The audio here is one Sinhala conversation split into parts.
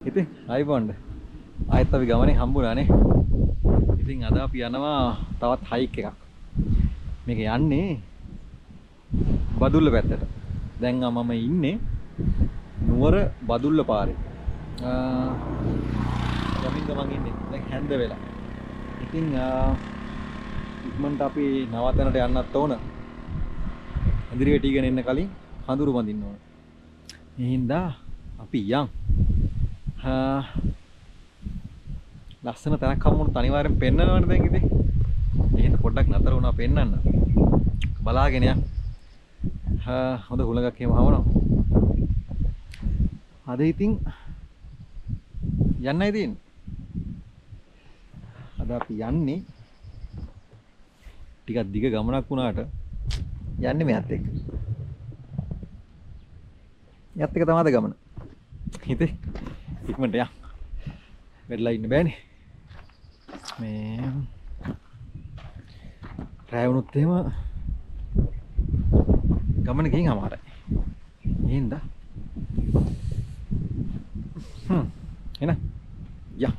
ඉතින් ආයිබෝන්ඩ ආයෙත් අපි ගමනේ හම්බුණානේ. ඉතින් අද අපි යනවා තවත් හයික් එකක්. මේක යන්නේ බදුල්ල පැත්තට. දැන් මම ඉන්නේ නුවර බදුල්ල පාරේ. යමින් ගමන් ඉන්නේ. දැන් හැන්ද වෙලා. ඉතින් ඉක්මනට අපි නවතනට යන්නත් ඕන. ඉදිරිය ටිකගෙන එන්න කලින් හඳුරු බඳින්න ඕන. ඒ හින්දා අපි යන්. ලස්සන තැනක් හම්බුනොත් අනිවාර්යෙන් පෙන්නනවනේ දැන් ඉතින්. එහෙනම් පොඩ්ඩක් නතර වුණා පෙන්නන්න. බලාගෙන යන්න. හොඳ හුලඟක් එහෙම හවනවා. අද ඉතින් යන්නයි තියෙන්නේ. අද අපි යන්නේ ටිකක් දිග ගමනක් වුණාට යන්නේ මෙයත් එක්ක. මෙයත් එක්ක තමයි ගමන. ඉතින් ඉක්මනට යන්න. වෙඩලා ඉන්න බෑනේ. මේ රැය වුණොත් එහෙම ගමන ගිහින් අමාරයි. එහෙනම් එන යා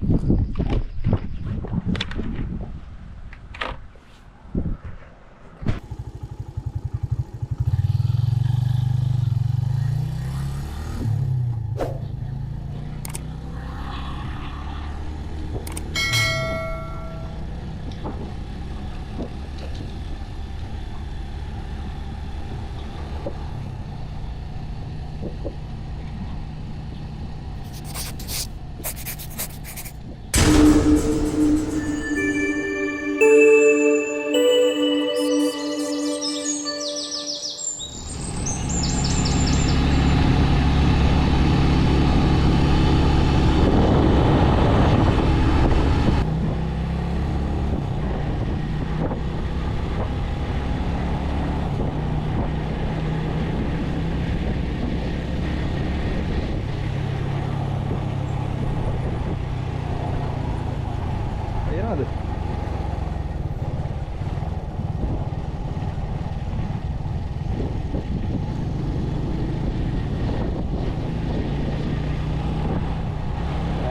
එනවද?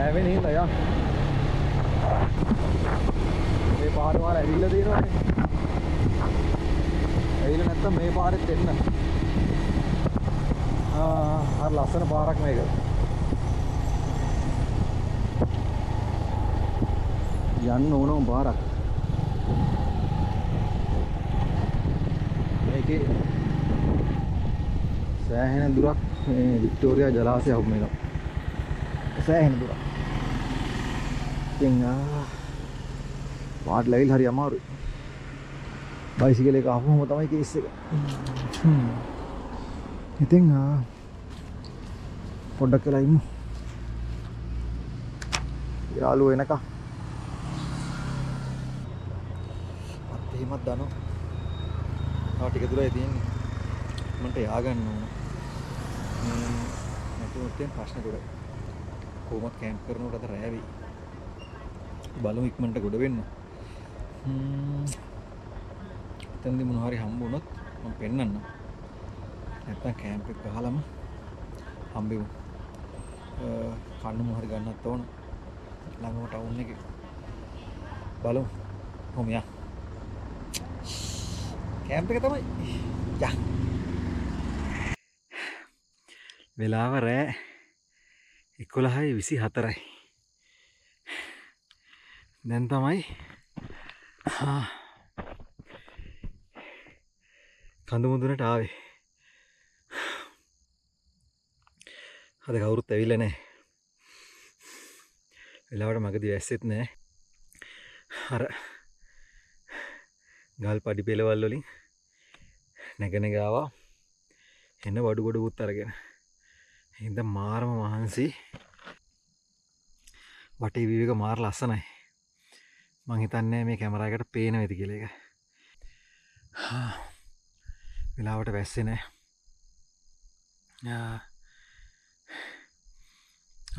ඇවෙන්නේ හින්දා යා. මේ පාර වල ඇවිල්ලා දිනවනේ. ඇවිල්ලා නැත්තම් මේ පාරෙත් එන්න. හරි ලස්සන පාරක් මේක. යන්න ඕනම පාරක්. මේකේ සෑහෙන දුරක් මේ වික්ටෝරියා ජලාශය හොම් වෙනවා. සෑහෙන දුරක්. ඉතින් පාට ලැවිල් හරි අමාරුයි. බයිසිකල් එක ආවම තමයි කේස් එක. ඉතින් පොඩ්ඩක් වෙලා ඉමු. යාළුවෝ එනකම්. එහෙමත් දනවා. තව ටික දුරයි තියෙන්නේ. මන්ට යා ගන්න ඕන. නැතුවත් දැන් ප්‍රශ්න ගොඩයි. කොහොමද කැම්ප් කරනකොට අද රැ වෙයි. බලමු ඉක්මනට ගොඩ වෙන්න. එතනදී මොනවා හරි හම්බ වුණොත් මම පෙන්නන්නම්. නැත්තම් කැම්ප් එක ගහලම හම්බෙමු. කන්න මොනවා හරි ගන්නත් ඕන. ළඟම ටවුන් එකේ. බලමු. කොහොම යා. කැම්ප් එක තමයි. යා. වෙලාව රෑ 11:24යි. දැන් තමයි කඳු මුදුනට ආවේ. අද කවුරුත් ඇවිල්ලා නැහැ. වෙලාවට මගදී වැස්සෙත් නැහැ. අර ගල් පඩි පෙළවල් වලින් නැගන ගාවා එන්න වඩු ගොඩකුත් අරගෙන. හින්දා මාරම මහන්සි. වටේ view එක මාර ලස්සනයි. මං හිතන්නේ මේ කැමරා එකට පේන වෙති කියලා ඒක. වෙලාවට වැස්සේ නැහැ.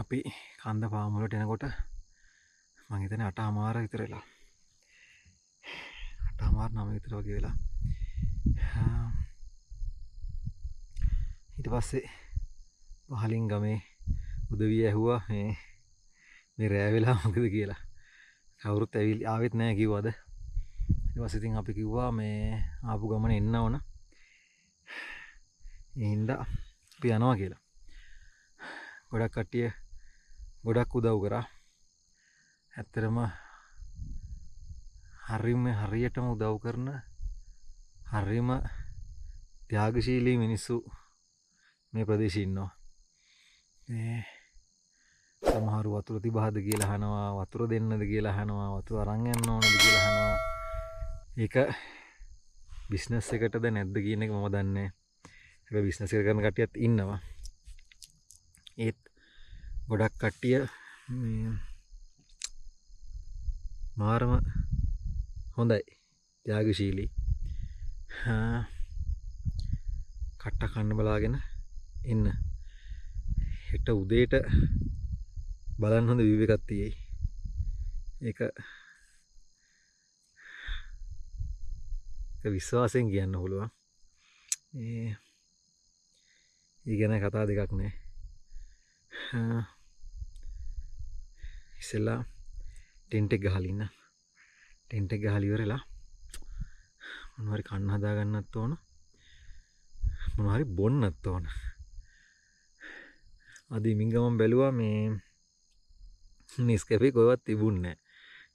අපි කන්ද පාමුල වලට එනකොට මං හිතන්නේ 8:00 විතර වෙලා. 8:00 9 විතර වගේ වෙලා. ඊට පස්සේ පහලින් ගමේ උදවිය ඇහුවා මේ රෑ වෙලා මොකද කියලා. කවුරුත් ආවෙත් නැහැ කිව්වද. ඊට පස්සේ ඉතින් අපි කිව්වා මේ ආපු ගමන එන්න ඕන. ඒ හින්දා අපි යනවා කියලා. ගොඩක් කට්ටිය ගොඩක් උදව් කරා. ඇත්තටම හරියටම උදව් කරන හරියම ත්‍යාගශීලී මිනිස්සු මේ ප්‍රදේශයේ ඉන්නවා. සමහරු වතුර තිබහද කියලා අහනවා, වතුර දෙන්නද කියලා අහනවා, වතුර අරන් යන්න ඕනද කියලා අහනවා. ඒක බිස්නස් එකටද නැද්ද කියන එක මම දන්නේ නැහැ. හැබැයි බිස්නස් එක කරන කට්ටියත් ඉන්නවා. ඒත් ගොඩක් කට්ටිය මේ මාරම හොඳයි, ත්‍යාගශීලී. කට්ට කන්න බලාගෙන ඉන්න. හෙට උදේට බලන්න හොඳ view එකක් තියෙයි. ඒක විශ්වාසයෙන් කියන්න පුළුවන්. ඒ ගැන කතා දෙකක් නෑ. ඉස්සෙල්ලා ටෙන්ට් එක ගහලා ඉන්න. ටෙන්ට් එක ගහලා ඉවරලා මොනවා හරි කන්න හදා ගන්නත් ඕන. මොනවා හරි බොන්නත් ඕන. අද ඉමින්ගමන් බැලුවා මේ නිස්කැෆේ කොහෙවත් තිබුණේ නැහැ.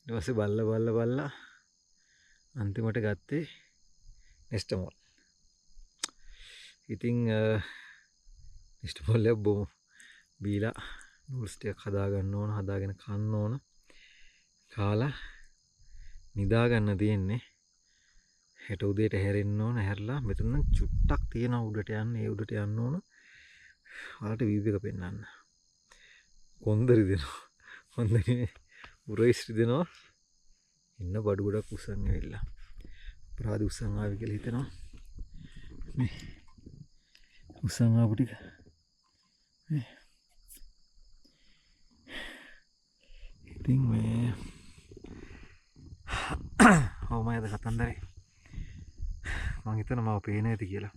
ඊට පස්සේ බල්ලා අන්තිමට ගත්තේ නෙස්ටමෝල්. ඉතින් නෙස්ටමෝල් එක බීලා නූඩ්ල්ස් ටිකක් හදා ගන්න ඕන, හදාගෙන කන්න ඕන. කාලා නිදා ගන්න තියෙන්නේ. හෙට උදේට හැරෙන්න ඕන. හැරලා මෙතන චුට්ටක් තියෙනවා උඩට යන්න. ඒ උඩට යන්න ඕන. ඔයාලට view එක පෙන්නන්න. කොන්දරි දෙනවා. හොඳනේ. උරයිස් දෙනවා. ඉන්න බඩු ගොඩක් උස්සන් ඇවිල්ලා. අපරාධ උස්සන් ආවි කියලා හිතනවා. මේ උස්සන් ආපු ටික. ඉතින් මේ මමද කතන්දරේ. මං හිතනවා මාව පේන්නේ නැති කියලා.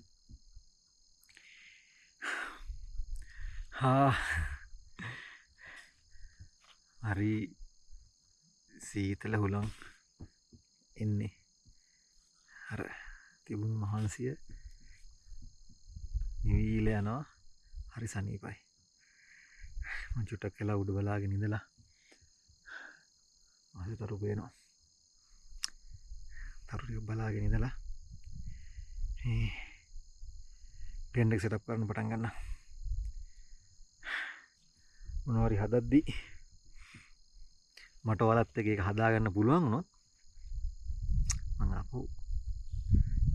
හරි සීතල හුලං එන්නේ. අර තිබුණු මහන්සිය නිවිල යනවා. හරි සනීපයි. මං චුට්ටක් වෙලා උඩ බලාගෙන ඉඳලා අහසට රුපේනවා. තරු ටික බලාගෙන ඉඳලා ටෙන්ට් එක සෙටප් කරන්න පටන් ගන්නවා. මොනවා හරි හදද්දි මට ඔයාලත් එක්ක ඒක හදාගන්න පුළුවන් වුණොත් මම ආපහු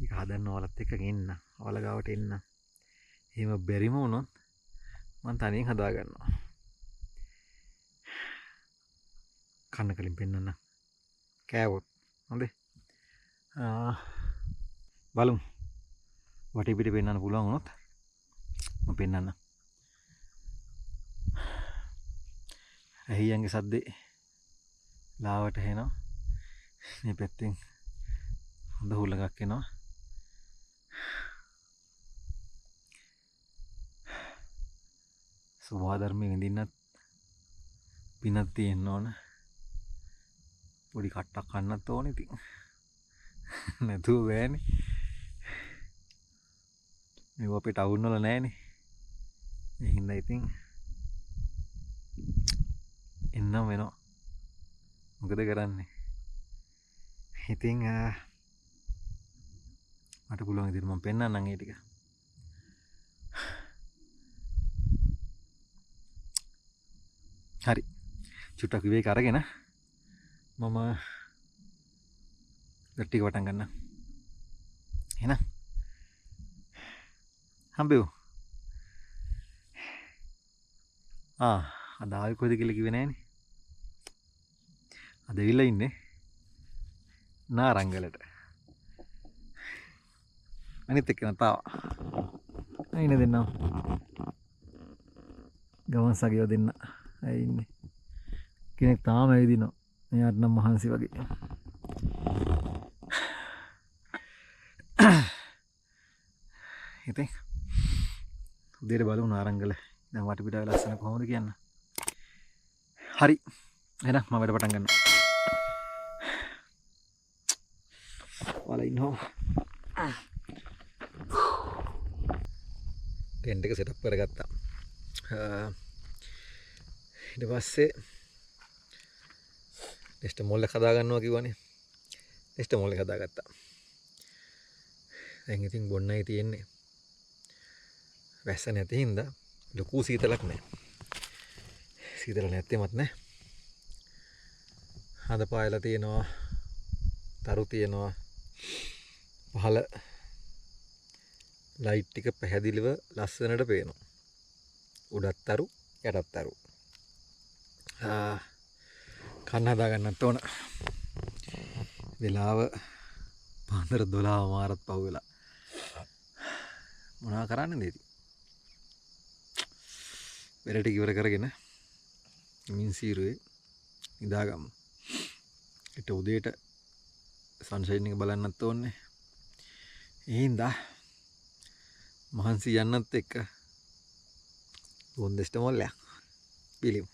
ඒක හදන්න ඔයාලත් එක්ක ගෙන්න. ඔයාලා ගාවට එන්න. එහෙම බැරිම වුණොත් මම තනියෙන් හදාගන්නවා. කන්න කලින් පෙන්නන්න. කෑවොත් හොඳේ. බලමු. වටේ පිටේ පෙන්නන්න පුළුවන් වුණොත් මම පෙන්නන්න. ඇහියන්ගේ සද්දේ ලාවට එනවා. මේ පැත්තෙන් හොඳ හුලඟක් එනවා. සෝවා ධර්මයෙන් විඳින්නත් පිනක් තියෙන්න ඕන. පොඩි කට්ටක් කන්නත් ඕන ඉතින්. නැතුව බෑනේ. මේව අපේ ටවුන් වල නැහැනේ. ඒ හින්දා ඉතින් එන්නම් වෙනවා. මොකද කරන්නේ? ඉතින් මට පුළුවන් විදිහට මම පෙන්නන්නම් ඒ ටික. හරි. චුට්ටක් විවේක අරගෙන මම ටික වටන් ගන්න. එහෙනම් හම්බෙව්. අද ආවේ කොහෙද කියලා කිව්වේ නෑනේ. අද ඇවිල්ලා ඉන්නේ නාරංගලට. අනිත් එක්කන තාවා. අයින දෙන්නම්. ගමන් සගියව දෙන්න. ඇයි ඉන්නේ. කෙනෙක් තාම ඇවිදිනවා. එයාට නම් මහන්සි වගේ. ඉතින් උදේට බලමු නාරංගල. දැන් වටපිටාවේ ලස්සන කොහොමද කියන්න. හරි එහෙනම් මම වැඩ පටන් ගන්නවා. ඔයාලා ඉන්නෝ. ටෙන්ට් එක සෙටප් කරගත්තා. ඊට පස්සේ නෙස්ට් මෝල් එක හදා ගන්නවා කිව්වනේ. නෙස්ට් මෝල් එක හදාගත්තා. දැන් ඉතින් බොන්නයි තියෙන්නේ. වැස්ස නැති හින්දා ලොකු සීතලක් නැහැ. සීතල නැත්තේමත් නැහැ. හඳ පායලා තියෙනවා. තරු තියෙනවා. පහළ ලයිට් ටික පැහැදිලිව ලස්සනට පේනවා. උඩත් තරු යටත් තරු. කන්න හදා ගන්නත් ඕන. වෙලාව පාන්දර 12 මාරත් පහු වෙලා. මොනවා කරන්නද ඉතින්? වැඩ ටික ඉවර කරගෙන මින් සීරුවේ නිදාගමු. ඊට උදේට සන්ෂයින් එක බලන්නත් ඕනේ. ඒ හින්දා මහන්සි යන්නත් එක්ක බොන්දෙස්ට මොල්ලයක් පිළිමු.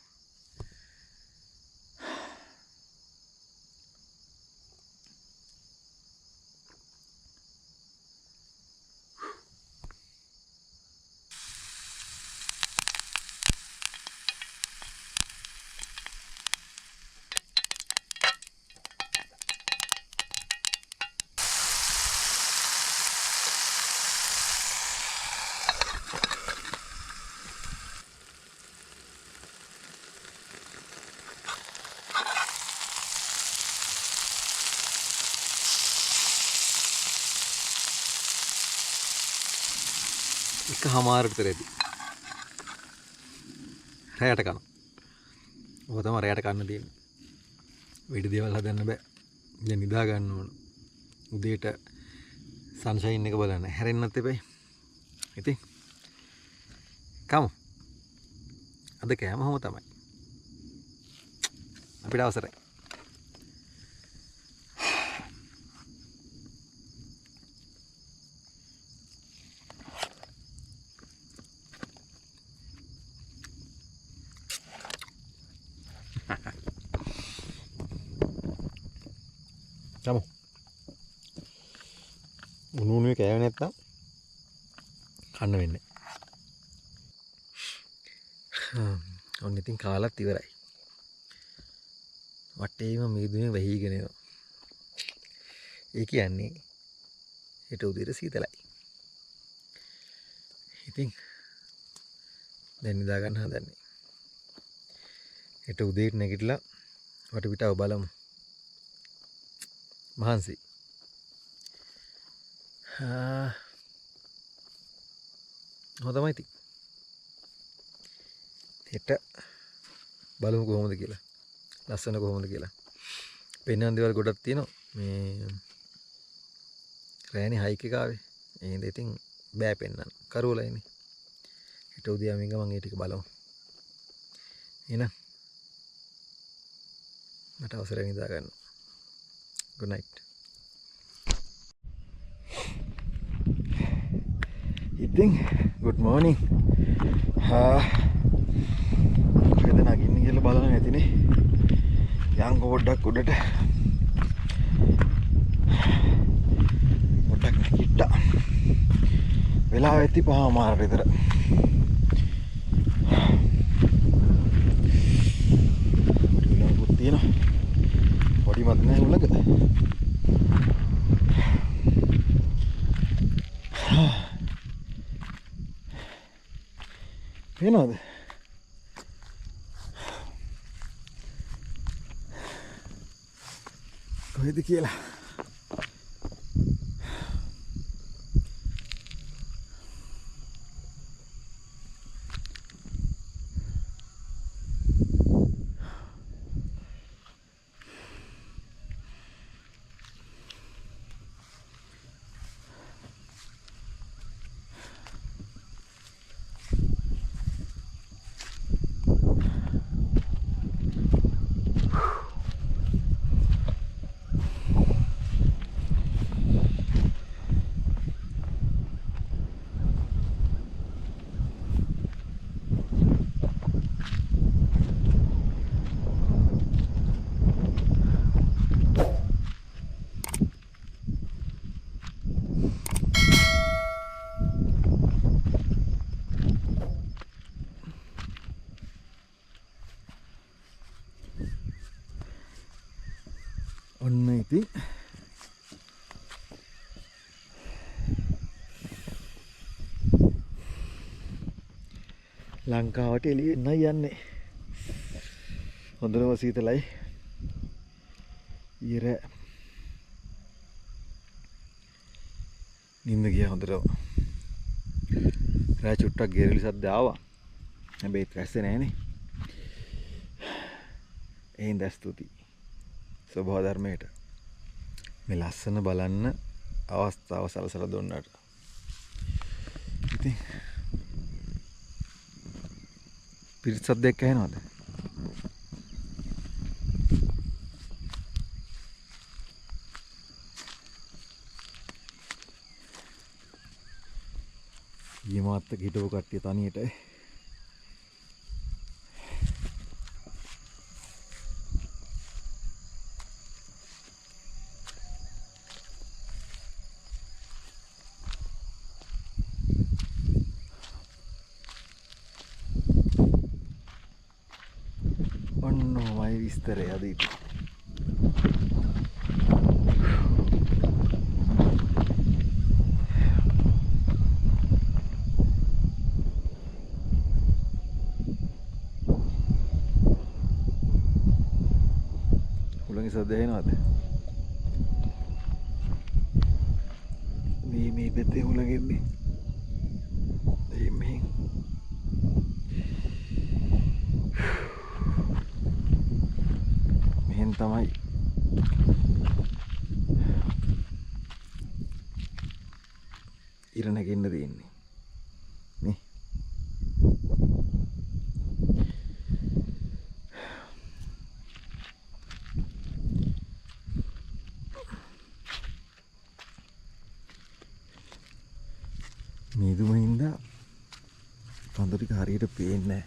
එක හමාරට විතරදී රැයට කනවා. ඔක තමයි රැයට කන්න තියෙන්නේ. වෙඩි දේවල් හදන්න බෑ. ඉතින් නිදා ගන්න ඕන. උදේට සන්ෂයින් එක බලන්න හැරෙන්නත් එපයි. ඉතින් කමු. අද කෑම හොම තමයි. අපිට අවසරයි. Kamu උණුනේ කෑවේ නැත්තම් කන්න වෙන්නේ. ඔන්න ඉතින් කාලත් ඉවරයි. වටේම මීදුමේ වෙහිගෙන යනවා. ඒ කියන්නේ හෙට උදේට සීතලයි. ඉතින් දැන් නිදා ගන්න හදන්නේ. හෙට උදේට නැගිටලා වටපිටාව බලමු. මහන්සි. හොඳයි ඉතින්. හෙට බලමු කොහොමද කියලා. ලස්සන කොහොමද කියලා. පෙන්වන්න දේවල් ගොඩක් තියෙනවා. මේ රෑනේ හයික් එක ආවේ. ඒ හින්දා ඉතින් බෑ පෙන්වන්න. කරවලයිනේ. හෙට උදේ යමින් ගමන් ඒ ටික බලමු. එහෙනම් මට අවසරයි නිදා ගන්න. Good night. ඉතින් good morning. කොහෙද නගින්නේ කියලා බලන්න නැතිනේ. යන් පොඩ්ඩක් උඩට. පොඩ්ඩක් නැගිට්ටා. වෙලාව ඇති 5:00 විතර. උලඟුත් තියෙනවා. පොඩිමත් නැහැ උලඟ. පේනවද? කොහෙද කියලා? ඔන්න ඉතින් ලංකාවට එළිය එන්නයි යන්නේ. හොඳම සීතලයි. ඊර නිින්ද ගියා හොඳට. රෑ චුට්ටක් ගෙරලි සද්ද ආවා. හැබැයි ත්‍රැස්සේ නෑනේ. එහෙනම් ස්තුතියි. ස්වභාව ධර්මයට මේ ලස්සන බලන්න අවස්ථාව සලසලා දුන්නාට. ඉතින් පිරිත් සද්දයක් ඇහෙනවද? ඊමාත්ත හිටපු කට්ටිය තනියට ඔන්නෝමයි විස්තරය අද ඉතින්. හුළඟේ සද්ද ඇහෙනවද? මේ පැත්තේ හුළඟෙන්නේ. මෙහෙන් මෙහෙන් තමයි ඉර නැගෙන්න තියෙන්නේ. නේ මේදුමින්ද කඳු ටික හරියට පේන්නේ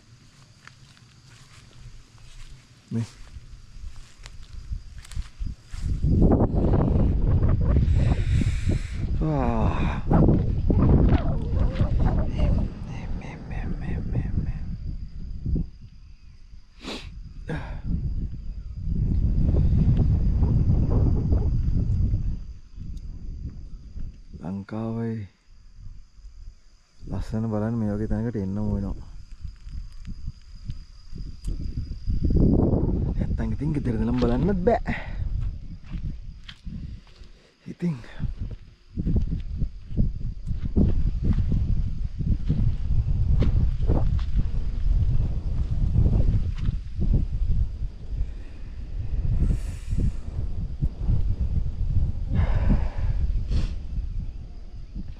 නැහැ. ලංකාවේ ලස්සන බලන්න මේ වගේ තැනකට එන්න ඕනවා. නැත්තම් ඉතින් ගෙදර ඉඳන් බලන්නත් බෑ. ඉතින්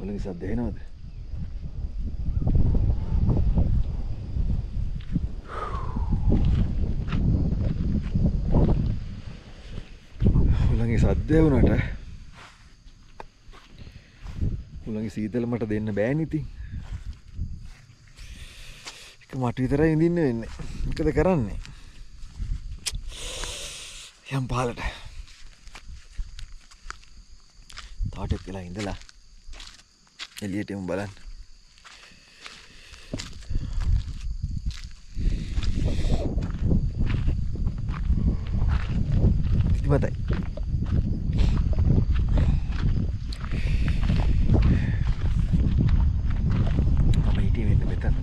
ඔලගේ සද්ද එනවද? ඔලගේ සද්ද වුණාට ඔලගේ සීතල මට දෙන්න බෑනේ ඉතින්. එක මට විතරයි ඉඳින්න වෙන්නේ. මොකද කරන්නේ? යම් පාලට තාටෙක් වෙලා ඉඳලා එළියට යමු බලන්න. ඉතිමතයි. මම හිටියේ මෙන්න මෙතන.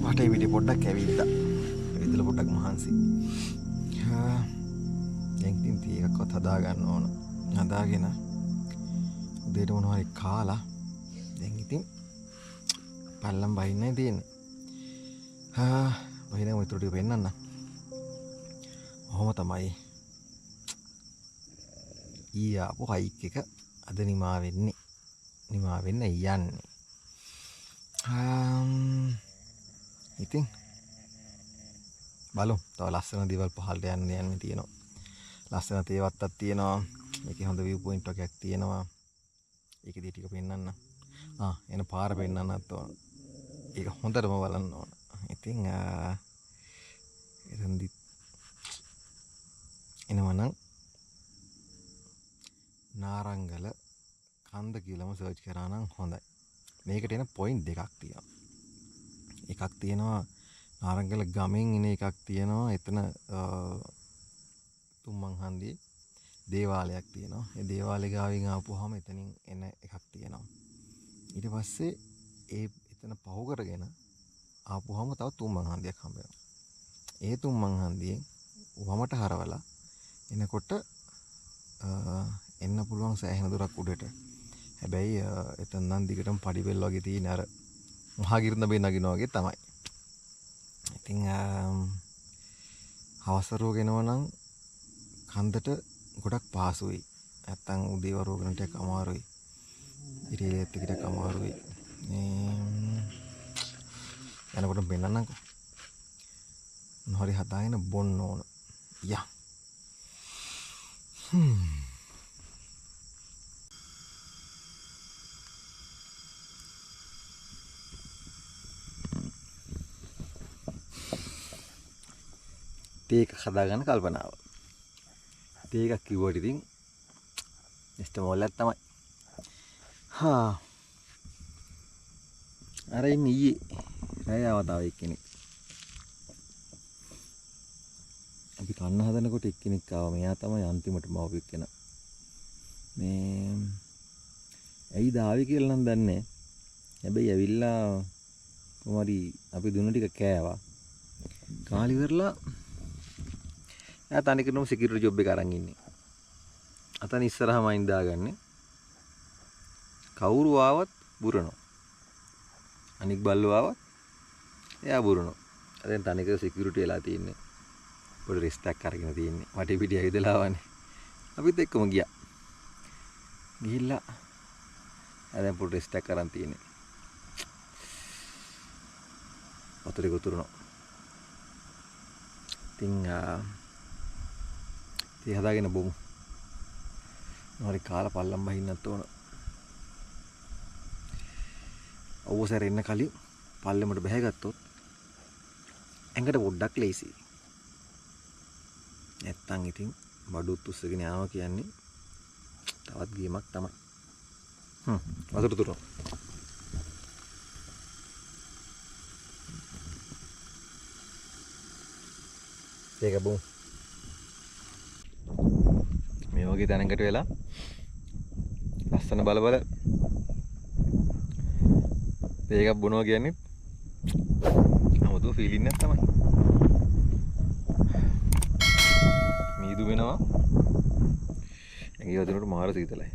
වටේ පිටේ පොඩ්ඩක් ඇවිද්දා. ඇවිදලා පොඩ්ඩක් මහන්සි. දැන් ඉතින් තී එකක්වත් හදා ගන්න ඕන. හදාගෙන උදේට මොනවා හරි කාලා දැන් ඉතින් පල්ලම් බහින්නයි තියෙන්නේ. වහින ඔය ටික පෙන්නන්න. ඔහොම තමයි. ඊ ආපු හයික් එක අද නිමා වෙන්නේ. නිමා වෙන්න යන්නේ. ඉතින් බලමු. තව ලස්සන දේවල් පහළට යන්න තියෙනවා. ලස්සන තේවත්තක් තියෙනවා. ඒකේ හොඳ view point එකක් තියෙනවා. ඒකෙදි ටික පෙන්නන්න. එන පාර පෙන්නන්නත් ඕන. ඒක හොඳටම බලන්න ඕන. ඉතින් එතෙන්දි එනවනම් නාරංගල කන්ද කියලාම සර්ච් කරා නම් හොඳයි. මේකට එන පොයින්ට් දෙකක් තියෙනවා. එකක් තියෙනවා නාරංගල ගමෙන් එන එකක් තියෙනවා. එතන තුම්මන් හන්දියේ දේවාලයක් තියෙනවා. ඒ දේවාලේ ගාවින් ආපුවාම එතනින් එන එකක් තියෙනවා. ඊට පස්සේ එතන පහු කරගෙන ආපුවාම තව තුම්මන් හන්දියක් හම්බ වෙනවා. ඒ තුම්මන් හන්දියෙන් වමට හරවලා එනකොට එන්න පුළුවන් සෑහෙන දුරක් උඩට. හැබැයි එතන නම් දිගටම පඩිපෙල් වගේ තියෙන අර මහා ගිරිඳ බේ නගිනවා වගේ තමයි. ඉතින් හවසරුවගෙනව නම් කන්දට ගොඩක් පහසුයි. නැත්තම් උදේ වරුවගෙන ටිකක් අමාරුයි. ඉරියලෙත් ටිකක් අමාරුයි. යනකොට බෙන්නන්නම්කෝ. මොහරි හදාගෙන බොන්න ඕන. යා. තේ එක හදාගන්න කල්පනාව. තේ එකක් කිව්වට ඉතින් ඉස්තමෝලක් තමයි. අර ඉන්නේ ඊයේ රැය ආවතාව එක්කෙනෙක්. අපි කන්න හදනකොට එක්කෙනෙක් ආවා. මෙයා තමයි අන්තිමටම ආපු එක්කෙනා. මේ ඇයිද ආවේ කියලා නම් දන්නේ නැහැ. හැබැයි ඇවිල්ලා කොහොමරි අපි දුන්න ටික කෑවා. කාලි වෙරලා එයා තනිකරම සිකියුරිටි ජොබ් එක අරන් ඉන්නේ. අතන ඉස්සරහම අයින් දාගන්නේ. කවුරු ආවත් බුරනවා. අනික් බල්ලෝ ආවත් එයා බුරනවා. දැන් තනිකර සිකියුරිටි වෙලා තින්නේ. පොඩි රිස්ටක් අරගෙන තින්නේ. වටේ පිටිය ඇවිදලා ආවනේ. අපිත් එක්කම ගියා. ගිහිල්ලා දැන් පොඩි රිස්ටක් අරන් තින්නේ. වතුරේ ගොතුරනවා. ඉතින් තේ හදාගෙන බොමු. මොහරි කාලා පල්ලම් බහින්නත් ඕන. අවසර එන්න කලින් පල්ලෙමට බැහැගත්තොත් ඇඟට පොඩ්ඩක් ලේසි. නැත්තම් ඉතින් බඩුත් උස්සගෙන යනවා කියන්නේ තවත් ගේමක් තමයි. වතුර තුරනවා. ඒක බොමු. මේ වගේ තැනකට වෙලා ලස්සන බල ඒකක් බොනවා කියන්නේ 아무도 ෆීලින් එකක් තමයි. මීදු වෙනවා. ඇඟේ වදිනකොට මාර සීතලයි.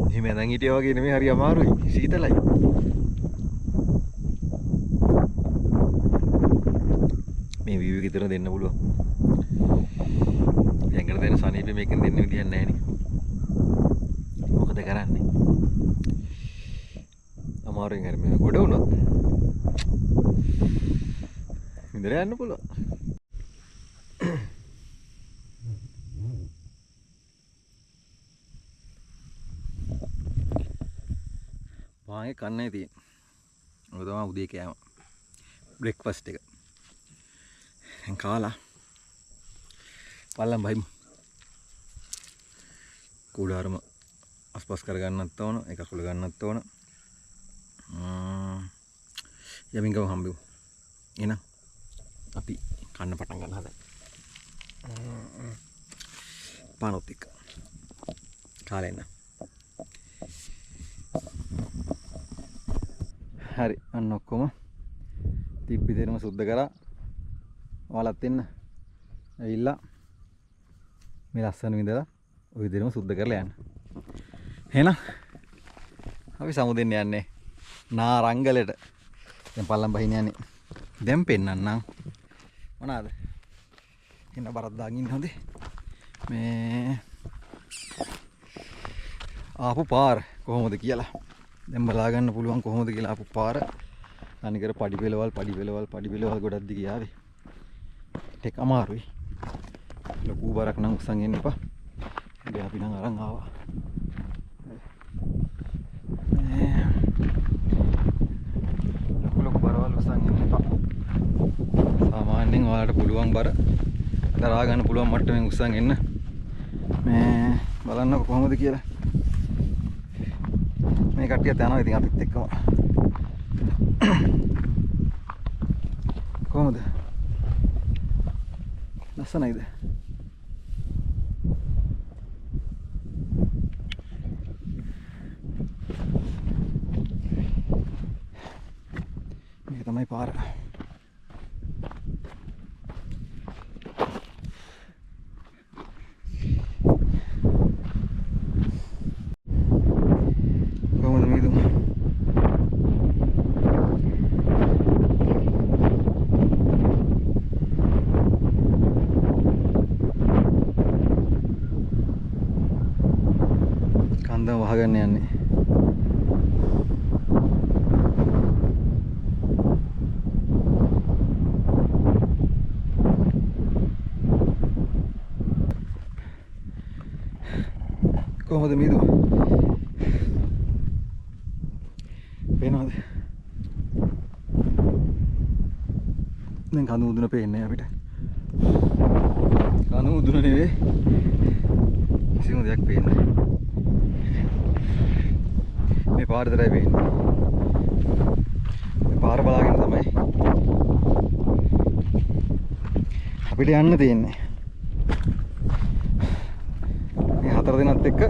එහෙම නැන් හිටියා වගේ නෙමෙයි හරි අමාරුයි. සීතලයි. මේ view එක විතර දෙන්න පුළුවන්. ඇඟට දෙන සනීපෙ මේකෙන් දෙන්න විදියක් නැහැ නේ. මොකද කරන්නේ? අමාරුවෙන් හරි මේ ගොඩ වුණොත් ඉඳලා යන්න පුළුවන්. වාගේ කන්නේ තියෙන්නේ. ඔය තමයි උදේ කෑම. බ්‍රෙක්ෆාස්ට් එක. දැන් කාලා පල්ලම් බහිමු. කුඩාරම අස්පස් කරගන්නත් ඕන, එක කුල ගන්නත් ඕන. යමින් ගමු හම්බෙමු. එහෙනම් අපි කන්න පටන් ගන්න හදන්න. පානොත් එක්ක. කාලේ එන්න. හරි අන්න ඔක්කොම තිබ්බි දෙනම සුද්ධ කරා. ඔයාලත් එන්න. ඇවිල්ලා මේ ලස්සන විඳලා ওই විදිහටම සුද්ධ කරලා යන්න. එහෙනම් අපි සමුදෙන්න යන්නේ නාරංගලට. දැන් පල්ලම් බහින්න යන්නේ. දැන් පෙන්නන්නම්. මොනවාද? එන්න බරක් දාගෙන ඉන්න හොඳේ. මේ ආපු පාර කොහොමද කියලා. දැන් බලා ගන්න පුළුවන් කොහොමද කියලා ආපු පාර. අනිකර පඩි පෙළවල් ගොඩක් දිග යාවේ. ටික අමාරුයි. ලොකු බරක් නම් උස්සන් එන්න එපා. හැබැයි අපි නම් අරන් ආවා. ලොකු බරවල් උස්සන් එන්න එපා. සාමාන්‍යයෙන් ඔයාලට පුළුවන් බර දරා ගන්න පුළුවන් මට්ටමින් උස්සන් එන්න. මේ බලන්නකො කොහොමද කියලා. මේ කට්ටියත් යනවා ඉතින් අපිත් එක්කම. කොහොමද? ලස්සනයිද? මේක තමයි පාර. කොහොමද මේදුම? කන්දම වහගන්න යන්නේ. කොහොමද මේදුම? පේනවද? දැන් කඳු මුදුන පේන්නේ අපිට. කඳු මුදුන නෙවෙයි. කිසිම දෙයක් පේන්නේ නැහැ. මේ පාර විතරයි පේන්නේ. මේ පාර බලාගෙන තමයි අපිට යන්න තියෙන්නේ. මේ හතර දිනත් එක්ක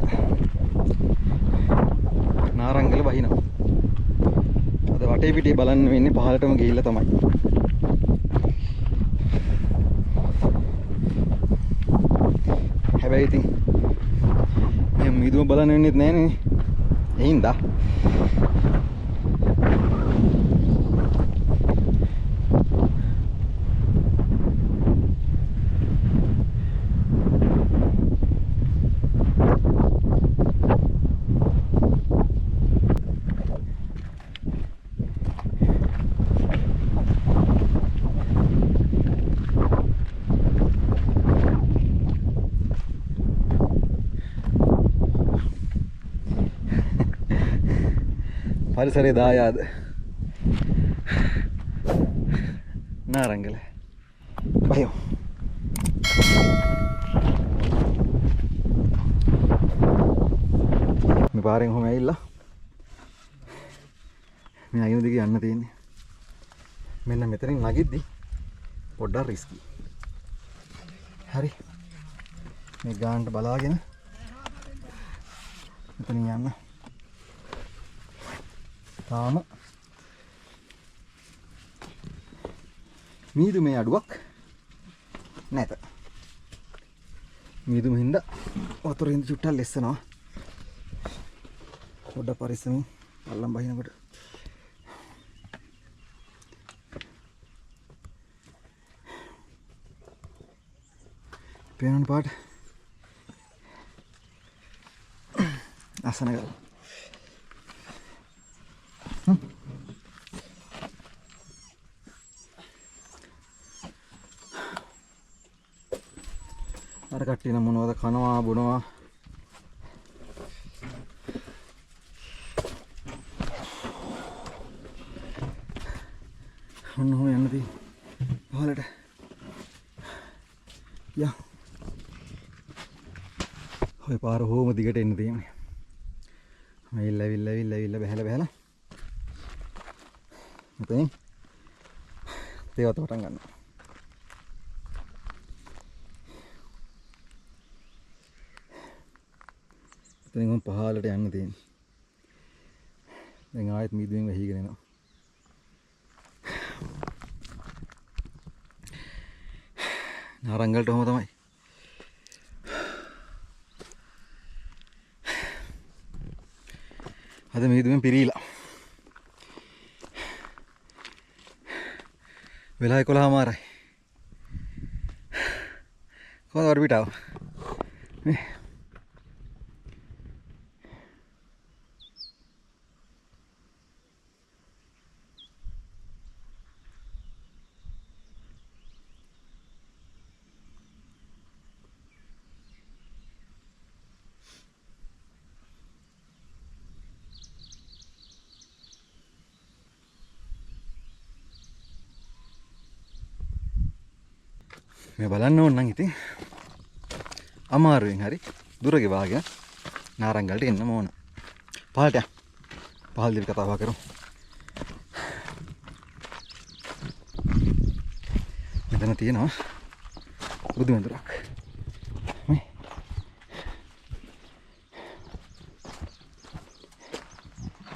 නාරංගල බහිනවා. අද වටේ පිටේ බලන්න වෙන්නේ පහළටම ගිහිල්ලා තමයි. හැබැයි ඉතින් මේ මිදුම බලන්න වෙන්නේ නැහැ නේ. එහින්දා පරිසරයේ දායාද නාරංගල බයෝ මේ පාරෙන් කොහොම ඇවිල්ලා මේ අයින දිගේ යන්න තියෙන්නේ. මෙන්න මෙතනින් නැගිද්දි පොඩ්ඩක් රිස්කි. හරි මේ ගානට බලාගෙන මෙතනින් යන්න. තාම මීදුමේ අඩුවක් නැත. මීදුම හින්දා වතුරින් චුට්ටක් ලෙස්සනවා. පොඩ්ඩක් පරිස්සමින් අල්ලන් බහිනකොට. පේනවනේ පාට. අසන ගල. අර කට්ටිය නම් මොනවද කනවා බොනවා. ඔන්න ඔහොම යන්න තියෙන්නේ පහලට. යා ඔය පාර හොම දිගට එන්න තියෙන්නේ. ඇවිල්ලා බහැලා මෙතනින් තේවත පටන් ගන්නවා. එතනින් පහලට යන්න තියෙන්නේ. දැන් ආයෙත් මීදුවෙන් වැහිගෙන එනවා. නාරංගලට ඔහොම තමයි. අද මීදුමෙන් පිරීලා. වෙලා 11:00මාරයි. කොහොමද වරපිට ආව? මේ මේ බලන්න ඕන නම් ඉතින් අමාරුවෙන් හරි දුර ගෙවාගෙන නාරංගලට එන්න ඕන. පහළට යන්න. පහළදී කතා බහ කරමු. මෙතන තියෙනවා බුදු මැදුරක්. මේ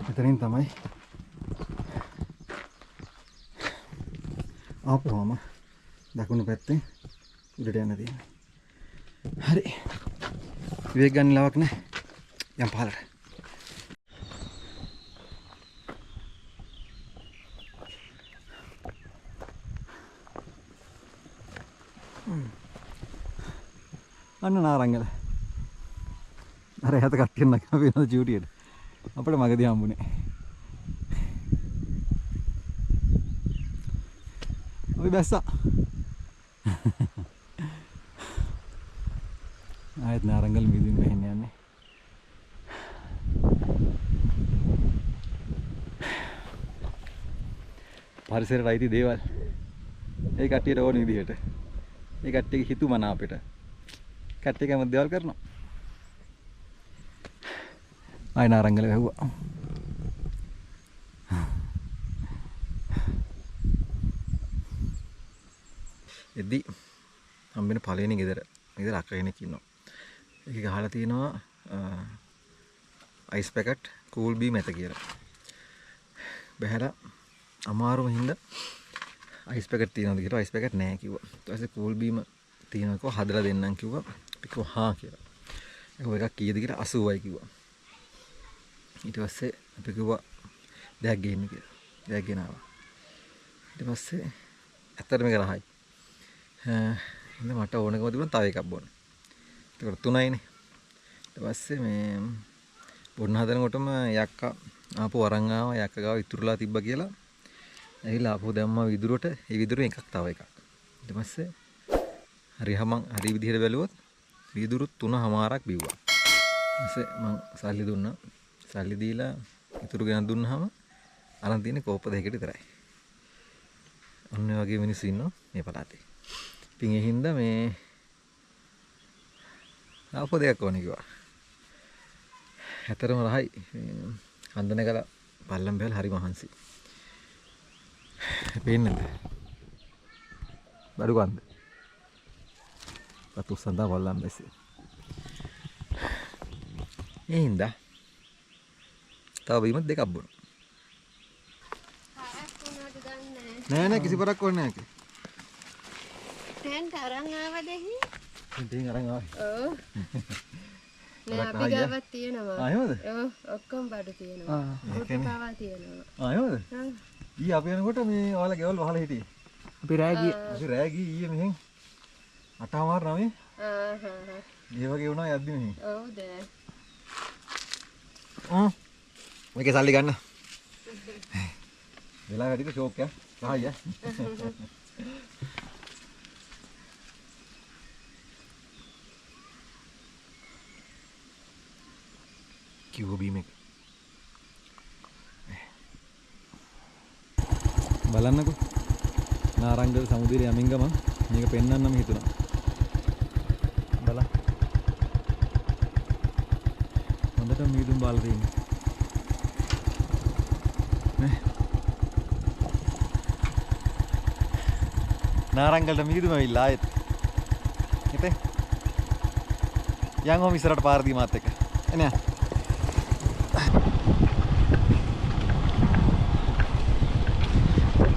මෙතනින් තමයි ආපුවම දකුණු පැත්තෙන් උඩට යන්න තියෙනවා. හරි. විවේක ගන්න ලවක් නැහැ. යම් පහළට. අන්න නාරංගල. අර හැත කට්ටියක් නැගලා වෙනද චූටියට. අපිට මගදී හම්බුනේ. අපි බැස්සා. ආයෙත් නාරංගල මිදුම් ගහින්න යන්නේ. පරිසරයට අයිති දේවල්. ඒ කට්ටියට ඕන විදිහට. ඒ කට්ටියගේ හිතුමන අපිට. කට්ටිය කැමති දේවල් කරනවා. ආයෙ නාරංගල වැහුවා. එද්දි හම්බෙන පළවෙනි ගෙදර. ගෙදර අක්ක කෙනෙක් ඉන්නවා. ඒක ගහලා තියෙනවා අයිස් පැකට් කූල් බීම් ඇත කියලා. බහැලා අමාරුම හින්දා අයිස් පැකට් තියෙනවද කියලා අයිස් පැකට් නැහැ කිව්වා. ඊට පස්සේ කූල් බීම තියෙනකෝ හදලා දෙන්නම් කිව්වා. අපි කිව්වා හා කියලා. ඒක එකක් කීයද කියලා 80යි කිව්වා. ඊට පස්සේ අපි කිව්වා දෙයක් ගේන්න කියලා. දෙයක් ගෙනාවා. ඊට පස්සේ ඇත්තට මේක රහයි. ඉතින් මට ඕනකම තිබුණා තව එකක් බොන්න. ඒකට 3යිනේ. ඊට පස්සේ මේ බොන්න හදනකොටම යක්කා ආපහු අරන් ආවා. යක්කා ගාව ඉතුරුලා තිබ්බා කියලා. ඇවිල්ලා ආපහු දැම්මා විදුරට. ඒ විදුරෙන් එකක් තව එකක්. ඊට පස්සේ හරි විදිහට බැලුවොත් විදුරු 3:00මාරක් බිව්වා. ඊපස්සේ මං සල්ලි දුන්නා. සල්ලි දීලා ඉතුරු ගෙනත් දුන්නාම අරන් තියෙන්නේ කෝප්ප දෙකකට විතරයි. ඔන්න ඔය වගේ මිනිස්සු ඉන්නවා මේ පළාතේ. ඉතින් ඒ හින්දා මේ ආපහු දෙයක් ඕනේ කිව්වා. හැතරම රහයි. කන්දන කලා පල්ලම් බැල හරි මහන්සි. පේන්නේ නැද්ද? බඩු කන්ද. පතු සඳා පල්ලම් බැස්සේ. ඒ හින්දා තව බීම දෙකක් බොනවා. නෑ කිසි බරක් ඕනේ නෑ. ටෙන්ට් අරන් ආවද එහි? ටෙන්ට් අරන් ආවේ. ඔව්. නෑ අපි ගාවත් තියෙනවා. ආයෙමද? ඔව් ඔක්කොම බඩු තියෙනවා. කුටි පාවා තියෙනවා. ආයෙමද? ඊ අපි යනකොට මේ ඔයාලා ගෙවල් වහලා හිටියේ. අපි රෑ ගියේ ඊයේ මෙහෙන් 8:00 ඒ වගේ වුණා යද්දි මෙහෙන්. ඔව්ද? මේකේ සල්ලි ගන්න. වෙලා වැඩිද ෂෝක් එක? රහයි කිව්ව බීම එක. බලන්නකෝ. නාරංගල සමුද්‍රයේ යමින් ගමන් මේක පෙන්වන්නම හිතුණා. බලන්න. හොඳට මීදුම් බාලා තියෙනවා. නේ. නාරංගලට මීදුම ඇවිල්ලා ආයෙත්. හිතේ. යන් ඔම ඉස්සරහට පාර දී මාත් එක්ක. එනේ.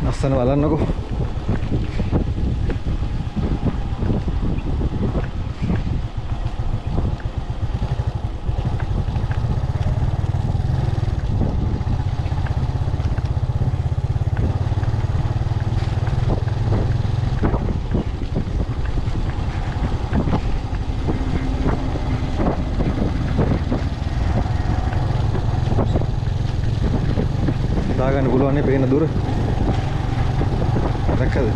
ලස්සන බලන්නකෝ. දාගන්න පුළුවන් නේ පේන දුර. දැක්කද?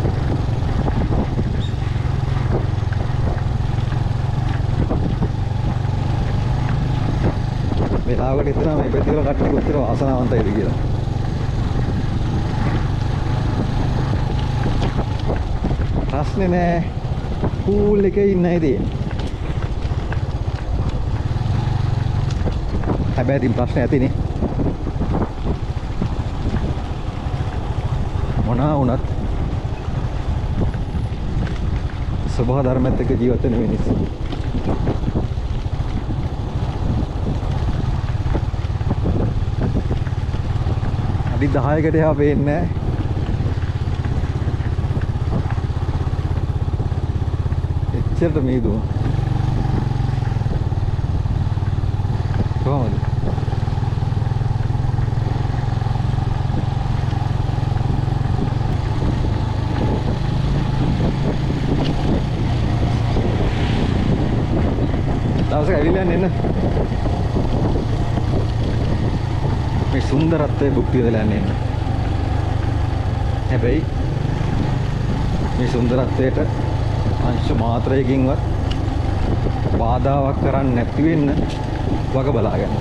වෙලාවකට හිතනවා මේ පැතිවල කට්ටිය කොච්චර වාසනාවන්තයිද කියලා. ප්‍රශ්නේ නෑ. පූල් එකේ ඉන්නයි තියෙන්නේ. හැබැයි ඉතින් ප්‍රශ්න ඇතිනේ. මොනවා වුණත් සබහ ධර්මයත් එක්ක ජීවත් වෙන මිනිස්සු. අඩි 10කට එහා පේන්නේ නැහැ. එච්චරට මේදුව. කොහොමද? දවසක ඇවිල්ලා එන්න. මේ සුන්දරත්වයේ භුක්ති විඳලා යන්න. හැබැයි මේ සුන්දරත්වයට අංශ මාත්‍රයකින්වත් බාධාවක් කරන්නේ නැති වෙන්න වග බලා ගන්න.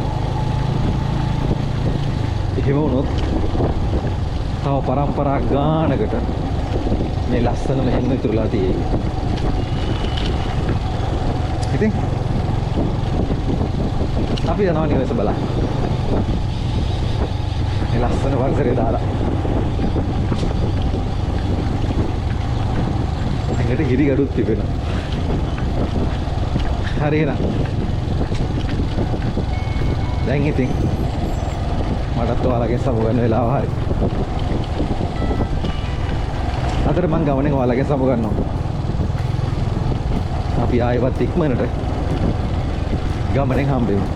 එහෙම වුණොත් තව පරම්පරා ගානකට මේ ලස්සන මෙහෙම ඉතුරුලා තියෙයි. ඉතින් අපි යනවා නිවස බලන්න. මේ ලස්සන පරිසරය දාලා. එකට ගිරි ගඩොත් තිබෙනවා. හරියන. දැන් ඉතින් මටත් ඔයාලගේ සමු ගන්න වෙලාව හරි. අතර මං ගමනෙන් ඔයාලගේ සමු ගන්නවා. අපි ආයෙත් ඉක්මනට ගමනෙන් හම්බෙමු.